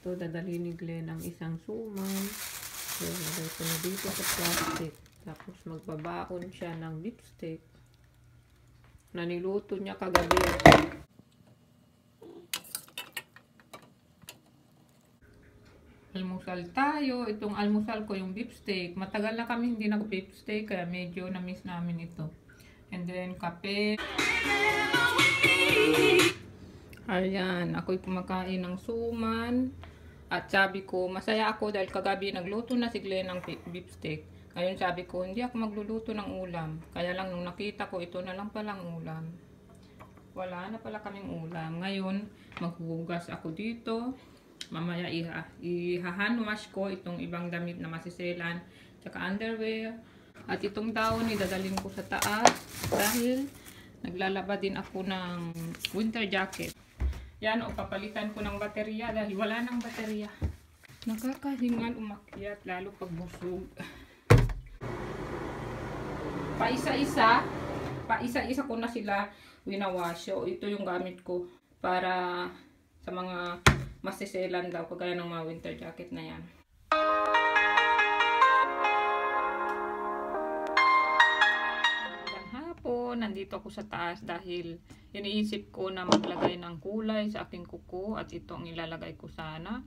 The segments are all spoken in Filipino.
Ito, dadalhin ni Glenn ang isang suman. So, lagay ko na dito sa plastic. Tapos, magbabaon siya ng beef steak na niluto niya kagabi. Almusal tayo. Itong almusal ko yung beef steak. Matagal na kami hindi nag-beef steak, kaya medyo na-miss namin ito. And then, kape. Ayan, ako'y kumakain ng suman. At sabi ko, masaya ako dahil kagabi nagluto na si Glenn ng beef steak. Ngayon sabi ko, hindi ako magluluto ng ulam. Kaya lang nung nakita ko, ito na lang palang ulam. Wala na pala kaming ulam. Ngayon, maghuhugas ako dito. Mamaya i-hand-wash ko itong ibang damit na masiselan. Tsaka underwear. At itong daon, idadalhin ko sa taas. Dahil naglalaba din ako ng winter jacket. Yan, o papalitan ko ng baterya dahil wala nang baterya. Nakakahingal umakyat, lalo pag busog. Paisa-isa ko na sila winawash. So, ito yung gamit ko para sa mga masiselan daw, kagaya ng mga winter jacket na yan. Nandito ako sa taas dahil iniisip ko na maglagay ng kulay sa aking kuko at ito ang ilalagay ko sana.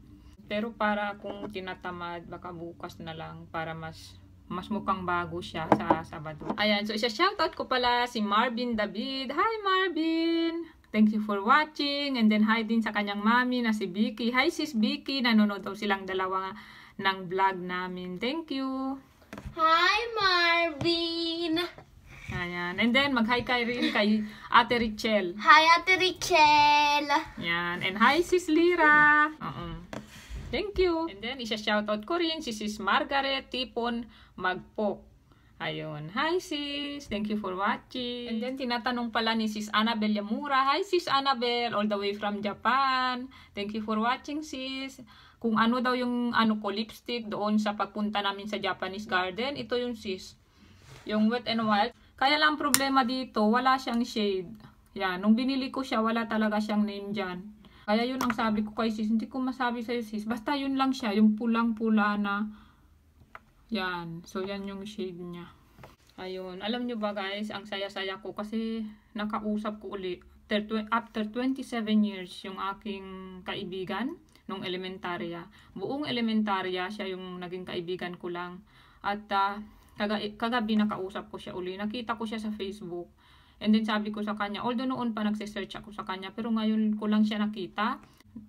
Pero para kung tinatamad, baka bukas na lang para mas mukhang bago siya sa Sabado. Ayan, so isa-shoutout ko pala si Marvin David. Hi Marvin! Thank you for watching. And then hi din sa kanyang mami na si Vicky. Hi sis Vicky! Nanonood daw silang dalawa ng vlog namin. Thank you! Hi Marvin! Ayan. And then, mag-hi kay rin kay Ate Richel. Hi Ate Richel! Ayan. And hi Sis Lira! Thank you! And then, isa-shoutout ko rin si Sis Margaret Tipon Magpok. Ayun. Hi sis! Thank you for watching. And then, tinatanong pala ni Sis Annabel Yamura. Hi Sis Annabel! All the way from Japan. Thank you for watching sis. Kung ano daw yung ko lipstick doon sa pagpunta namin sa Japanese garden, ito yung sis. Yung Wet n Wild. Kaya lang problema dito, wala siyang shade. Yan, nung binili ko siya, wala talaga siyang name dyan. Kaya yun ang sabi ko kay sis, hindi ko masabi sa'yo sis. Basta yun lang siya, yung pulang-pula na. Yan, so yan yung shade niya. Ayun, alam nyo ba guys, ang saya-saya ko kasi nakausap ko ulit. After 27 years, yung aking kaibigan nung elementarya. Buong elementarya, siya yung naging kaibigan ko lang. At kagabi nakausap ko siya uli. Nakita ko siya sa Facebook. And then sabi ko sa kanya, although noon pa nagsisearch ako sa kanya, pero ngayon ko lang siya nakita.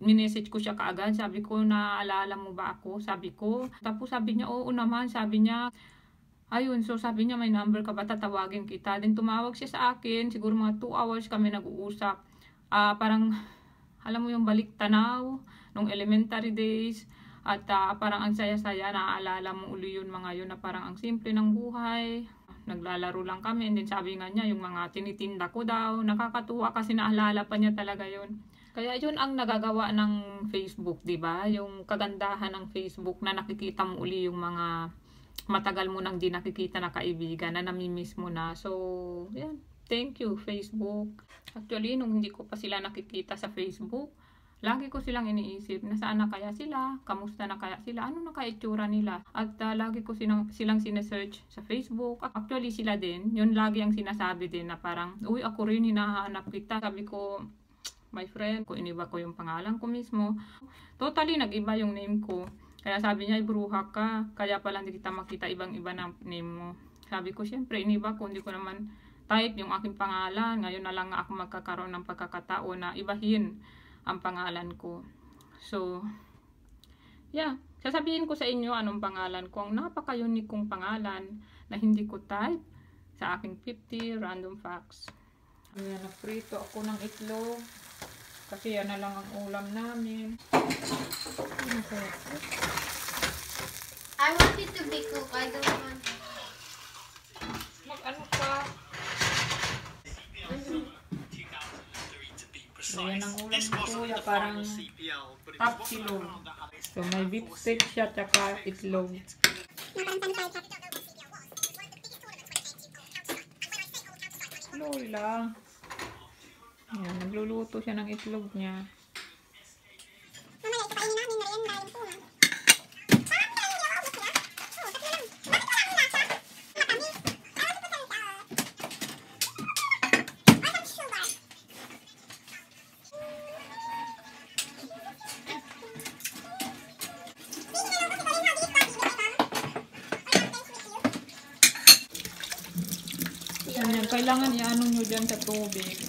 Minessage ko siya kaagad. Sabi ko, naalala mo ba ako? Sabi ko. Tapos sabi niya, oo naman. Sabi niya, ayun. So sabi niya, may number ka ba? Tatawagin kita. Then tumawag siya sa akin. Siguro mga 2 hours kami nag-uusap. Parang, alam mo yung balik tanaw nung elementary days. At parang ang saya-saya, naaalala mo uli yun mga yun na parang ang simple ng buhay. Naglalaro lang kami. And then sabi nga niya, yung mga tinitinda ko daw. Nakakatuwa kasi naalala pa niya talaga yun. Kaya yun ang nagagawa ng Facebook, di ba? Yung kagandahan ng Facebook na nakikita mo uli yung mga matagal mo nang di nakikita na kaibigan na namimiss mo na. So, yan. Thank you, Facebook. Actually, nung hindi ko pa sila nakikita sa Facebook, lagi ko silang iniisip, nasaan na kaya sila? Kamusta na kaya sila? Ano na kaya itsura nila? At lagi ko silang sinesearch sa Facebook. Actually, sila din. Yun lagi ang sinasabi din na parang, uy, ako rin hinahanap kita. Sabi ko, my friend, kung iniba ko yung pangalan ko mismo. Totally, nag-iba yung name ko. Kaya sabi niya, bruha ka. Kaya pala hindi kita makita ibang-iba ng name mo. Sabi ko, syempre, iniba ko. Hindi ko naman type yung aking pangalan. Ngayon na lang ako magkakaroon ng pagkakataon na ibahin ang pangalan ko. So, yeah. Sasabihin ko sa inyo anong pangalan ko. Ang napaka-unique kong pangalan na hindi ko type sa aking 50 random facts. Ayan, naprito ako ng itlog. Kasi yan na lang ang ulam namin. I want it to be cooked. I don't want it. Mag-ano ka? Ayan ang ulam ni Kuya, parang top silog. So may beef steak siya, tsaka itlog. Loy lang. Ayan, nagluluto siya ng itlog niya. Mamaya, ito kainin namin, merienda. kailangan i-ano nyo dyan sa tubig.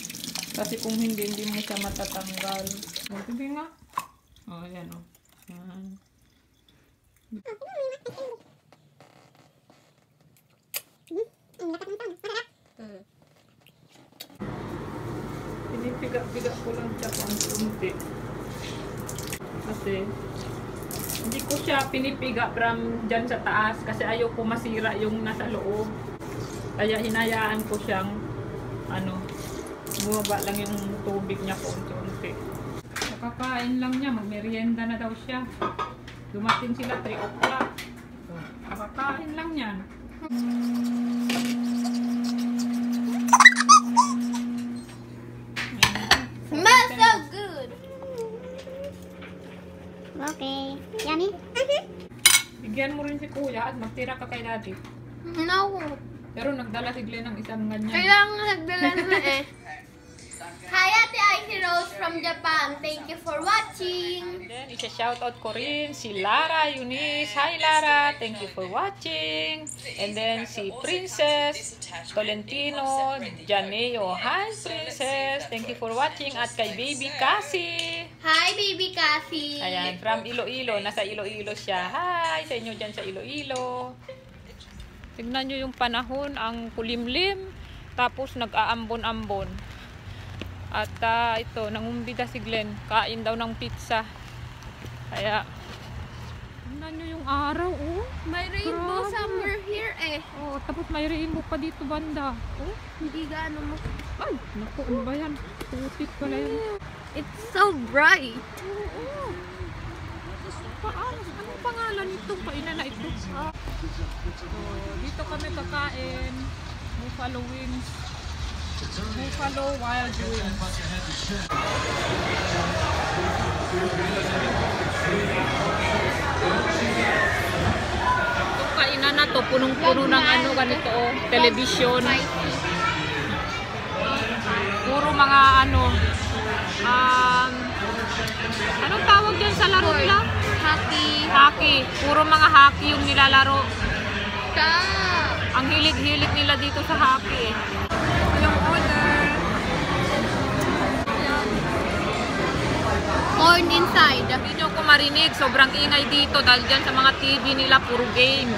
Kasi kung hindi mo siya matatanggal. Sige nga. Oh, ayan o. Ayan. Pinipiga-piga ko lang siya kung kunti. Kasi hindi ko siya pinipiga from dyan sa taas kasi ayaw ko masira yung nasa loob. Kaya hinayaan ko siyang bumaba lang yung tubig niya konti-unti. Nakakain lang niya, magmerienda na daw siya. Dumating sila 3 o'clock. Nakakain lang yan. Smells so good. Okay. Yummy? Bigyan mo rin si kuya at magtira ka kay daddy. No. Pero nagdala si Glenn ng isang ganyan. Kailangan nagdala na eh. Hi, Ate Icy Rose from Japan. Thank you for watching. Then, isa-shoutout ko rin si Lara Eunice. Hi Lara, thank you for watching. And then si Princess Tolentino Janeo. Hi Princess, thank you for watching. At kay Baby Cassie. Hi, Baby Cassie. Ayan, from Iloilo. Nasa Iloilo siya. Hi sa inyo dyan sa Iloilo. Tignan nyo yung panahon, ang kulimlim. Tapos nag-aambon-ambon. At ito, nangumbida si Glenn. Kain daw ng pizza. Kaya, tignan nyo yung araw, oh. May rainbow Grabe. somewhere here eh. Oh, tapos may rainbow pa dito banda. Oh, hindi gaano mo. Ay, naku, ano ba yan? Putik pala yan. It's so bright. Oo. Anong pangalan nito? Painan na ito. So, dito kami kakain. Buffalo wings. Buffalo wild wings. Itong kainan na to, punong-puno ng ganito, television. Puro mga anong tawag dyan sa laro nila? Hockey. Puro mga hockey yung nilalaro. Ang hilig-hilig nila dito sa hockey. Yung order. Corn inside. Hindi nyo ko marinig. Sobrang ingay dito dahil dyan sa mga TV nila puro game.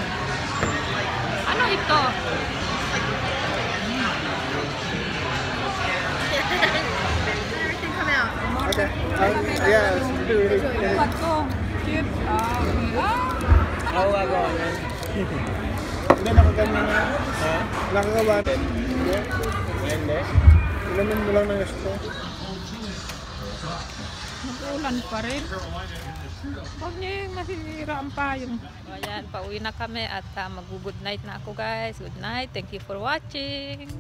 Ano ito? Everything come out. Okay. Yeah, it's really good. What to? Chips. Ako gagawa yan. Hindi, nakaganyan na. Ha? Nakagawa din. Hindi. Ilamin mo lang ng gusto. Nag-ulan pa rin. Huwag niya yung masisira ang payong. So, ayan, pauwi na kami at mag-good night na ako guys. Good night. Thank you for watching.